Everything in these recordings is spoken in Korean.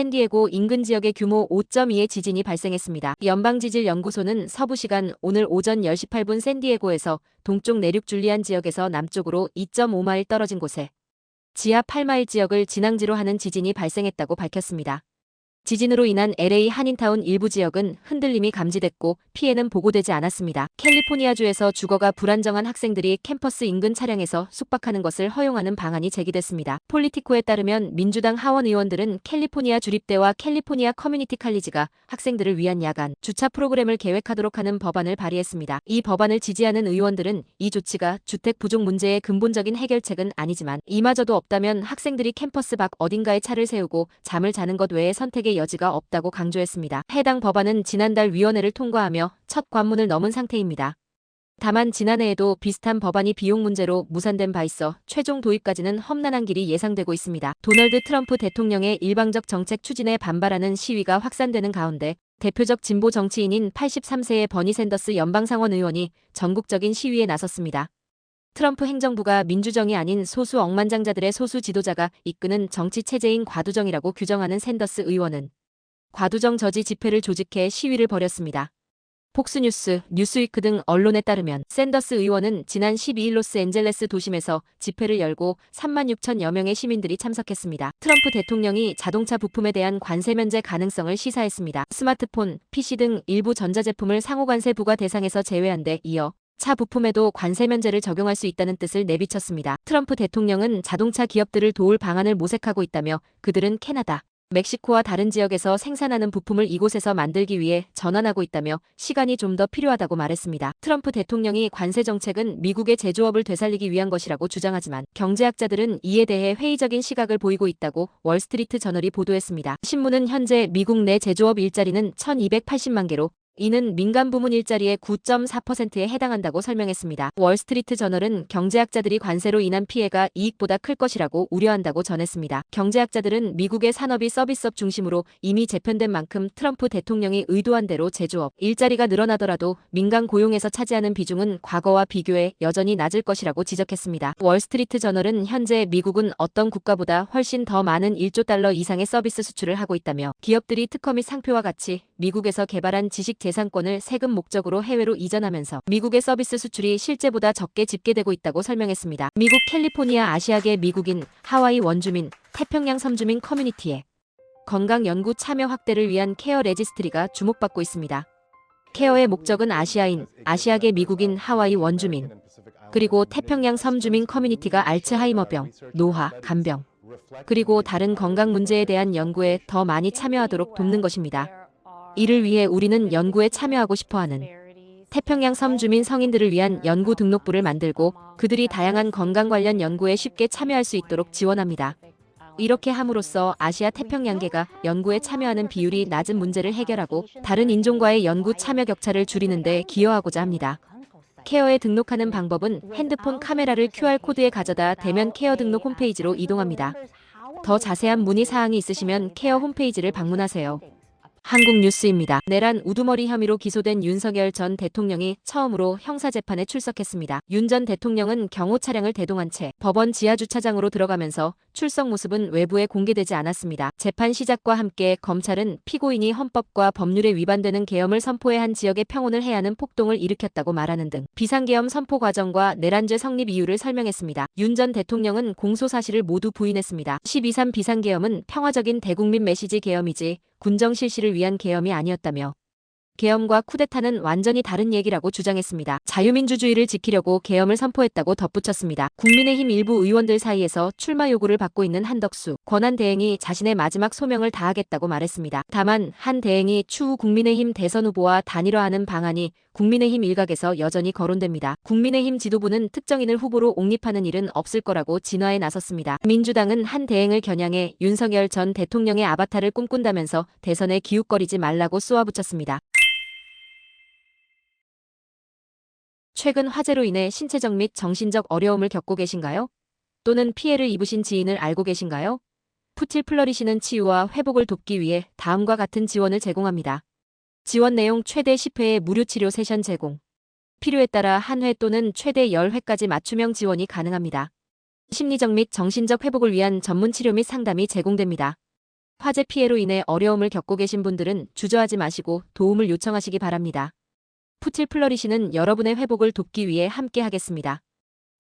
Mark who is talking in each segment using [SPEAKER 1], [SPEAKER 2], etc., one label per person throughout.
[SPEAKER 1] 샌디에고 인근 지역의 규모 5.2의 지진이 발생했습니다. 연방지질연구소는 서부 시간 오늘 오전 10시 8분 샌디에고에서 동쪽 내륙 줄리안 지역에서 남쪽으로 2.5마일 떨어진 곳에 지하 8마일 지역을 진앙지로 하는 지진이 발생했다고 밝혔습니다. 지진으로 인한 LA 한인타운 일부 지역은 흔들림이 감지됐고 피해는 보고되지 않았습니다. 캘리포니아주에서 주거가 불안정한 학생들이 캠퍼스 인근 차량에서 숙박하는 것을 허용하는 방안이 제기됐습니다. 폴리티코에 따르면 민주당 하원 의원들은 캘리포니아 주립대와 캘리포니아 커뮤니티 칼리지가 학생들을 위한 야간 주차 프로그램을 계획하도록 하는 법안을 발의했습니다. 이 법안을 지지하는 의원들은 이 조치가 주택 부족 문제의 근본적인 해결책은 아니지만 이마저도 없다면 학생들이 캠퍼스 밖 어딘가에 차를 세우고 잠을 자는 것 외에 선택의 여지가 없다고 강조했습니다. 해당 법안은 지난달 위원회를 통과하며 첫 관문을 넘은 상태입니다. 다만 지난해에도 비슷한 법안이 비용 문제로 무산된 바 있어 최종 도입까지는 험난한 길이 예상되고 있습니다. 도널드 트럼프 대통령의 일방적 정책 추진에 반발하는 시위가 확산되는 가운데 대표적 진보 정치인인 83세의 버니 샌더스 연방상원 의원이 전국적인 시위에 나섰습니다. 트럼프 행정부가 민주정이 아닌 소수 억만장자들의 소수 지도자가 이끄는 정치 체제인 과두정이라고 규정하는 샌더스 의원은 과두정 저지 집회를 조직해 시위를 벌였습니다. 폭스뉴스, 뉴스위크 등 언론에 따르면 샌더스 의원은 지난 12일 로스앤젤레스 도심에서 집회를 열고 3만 6천여 명의 시민들이 참석했습니다. 트럼프 대통령이 자동차 부품에 대한 관세 면제 가능성을 시사했습니다. 스마트폰, PC 등 일부 전자제품을 상호관세 부과 대상에서 제외한 데 이어 차 부품에도 관세 면제를 적용할 수 있다는 뜻을 내비쳤습니다. 트럼프 대통령은 자동차 기업들을 도울 방안을 모색하고 있다며 그들은 캐나다, 멕시코와 다른 지역에서 생산하는 부품을 이곳에서 만들기 위해 전환하고 있다며 시간이 좀 더 필요하다고 말했습니다. 트럼프 대통령이 관세 정책은 미국의 제조업을 되살리기 위한 것이라고 주장하지만 경제학자들은 이에 대해 회의적인 시각을 보이고 있다고 월스트리트 저널이 보도했습니다. 신문은 현재 미국 내 제조업 일자리는 1280만 개로 이는 민간 부문 일자리의 9.4%에 해당한다고 설명했습니다. 월스트리트 저널은 경제학자들이 관세로 인한 피해가 이익보다 클 것이라고 우려한다고 전했습니다. 경제학자들은 미국의 산업이 서비스업 중심으로 이미 재편된 만큼 트럼프 대통령이 의도한 대로 제조업 일자리가 늘어나더라도 민간 고용에서 차지하는 비중은 과거와 비교해 여전히 낮을 것이라고 지적했습니다. 월스트리트 저널은 현재 미국은 어떤 국가보다 훨씬 더 많은 1조 달러 이상의 서비스 수출을 하고 있다며 기업들이 특허 및 상표와 같이 미국에서 개발한 지식 재산권을 세금 목적으로 해외로 이전하면서 미국의 서비스 수출이 실제보다 적게 집계되고 있다고 설명했습니다. 미국 캘리포니아 아시아계 미국인, 하와이 원주민, 태평양 섬주민 커뮤니티의 건강 연구 참여 확대를 위한 케어 레지스트리가 주목받고 있습니다. 케어의 목적은 아시아인, 아시아계 미국인, 하와이 원주민, 그리고 태평양 섬주민 커뮤니티가 알츠하이머병, 노화, 간병, 그리고 다른 건강 문제에 대한 연구에 더 많이 참여하도록 돕는 것입니다. 이를 위해 우리는 연구에 참여하고 싶어하는 태평양 섬 주민 성인들을 위한 연구 등록부를 만들고 그들이 다양한 건강 관련 연구에 쉽게 참여할 수 있도록 지원합니다. 이렇게 함으로써 아시아 태평양계가 연구에 참여하는 비율이 낮은 문제를 해결하고 다른 인종과의 연구 참여 격차를 줄이는 데 기여하고자 합니다. 케어에 등록하는 방법은 핸드폰 카메라를 QR코드에 가져다 대면 케어 등록 홈페이지로 이동합니다. 더 자세한 문의 사항이 있으시면 케어 홈페이지를 방문하세요. 한국 뉴스입니다. 내란 우두머리 혐의로 기소된 윤석열 전 대통령이 처음으로 형사재판에 출석했습니다. 윤 전 대통령은 경호 차량을 대동한 채 법원 지하주차장으로 들어가면서 출석 모습은 외부에 공개되지 않았습니다. 재판 시작과 함께 검찰은 피고인이 헌법과 법률에 위반되는 계엄을 선포해 한 지역의 평온을 해하는 폭동을 일으켰다고 말하는 등 비상계엄 선포 과정과 내란죄 성립 이유를 설명했습니다. 윤 전 대통령은 공소 사실을 모두 부인했습니다. 12.3 비상계엄은 평화적인 대국민 메시지 계엄이지 군정 실시를 위한 계엄이 아니었다며 계엄과 쿠데타는 완전히 다른 얘기라고 주장했습니다. 자유민주주의를 지키려고 계엄을 선포했다고 덧붙였습니다. 국민의힘 일부 의원들 사이에서 출마 요구를 받고 있는 한덕수 권한대행이 자신의 마지막 소명을 다하겠다고 말했습니다. 다만 한 대행이 추후 국민의힘 대선 후보와 단일화하는 방안이 국민의힘 일각에서 여전히 거론됩니다. 국민의힘 지도부는 특정인을 후보로 옹립하는 일은 없을 거라고 진화에 나섰습니다. 민주당은 한 대행을 겨냥해 윤석열 전 대통령의 아바타를 꿈꾼다면서 대선에 기웃거리지 말라고 쏘아붙였습니다. 최근 화재로 인해 신체적 및 정신적 어려움을 겪고 계신가요? 또는 피해를 입으신 지인을 알고 계신가요? 푸틸 플러리시는 치유와 회복을 돕기 위해 다음과 같은 지원을 제공합니다. 지원 내용 최대 10회의 무료 치료 세션 제공. 필요에 따라 한 회 또는 최대 10회까지 맞춤형 지원이 가능합니다. 심리적 및 정신적 회복을 위한 전문 치료 및 상담이 제공됩니다. 화재 피해로 인해 어려움을 겪고 계신 분들은 주저하지 마시고 도움을 요청하시기 바랍니다. 푸틸 플러리시는 여러분의 회복을 돕기 위해 함께 하겠습니다.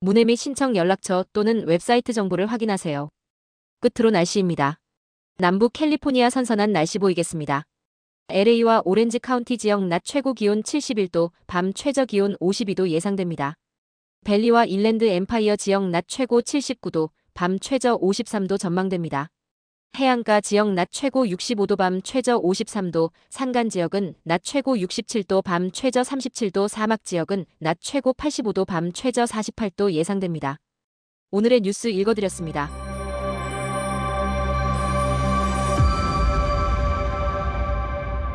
[SPEAKER 1] 문의 및 신청 연락처 또는 웹사이트 정보를 확인하세요. 끝으로 날씨입니다. 남부 캘리포니아 선선한 날씨 보이겠습니다. LA와 오렌지 카운티 지역 낮 최고 기온 71도, 밤 최저 기온 52도 예상됩니다. 벨리와 인랜드 엠파이어 지역 낮 최고 79도, 밤 최저 53도 전망됩니다. 해안가 지역 낮 최고 65도, 밤 최저 53도, 산간 지역은 낮 최고 67도, 밤 최저 37도, 사막 지역은 낮 최고 85도, 밤 최저 48도 예상됩니다. 오늘의 뉴스 읽어드렸습니다.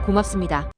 [SPEAKER 1] 고맙습니다.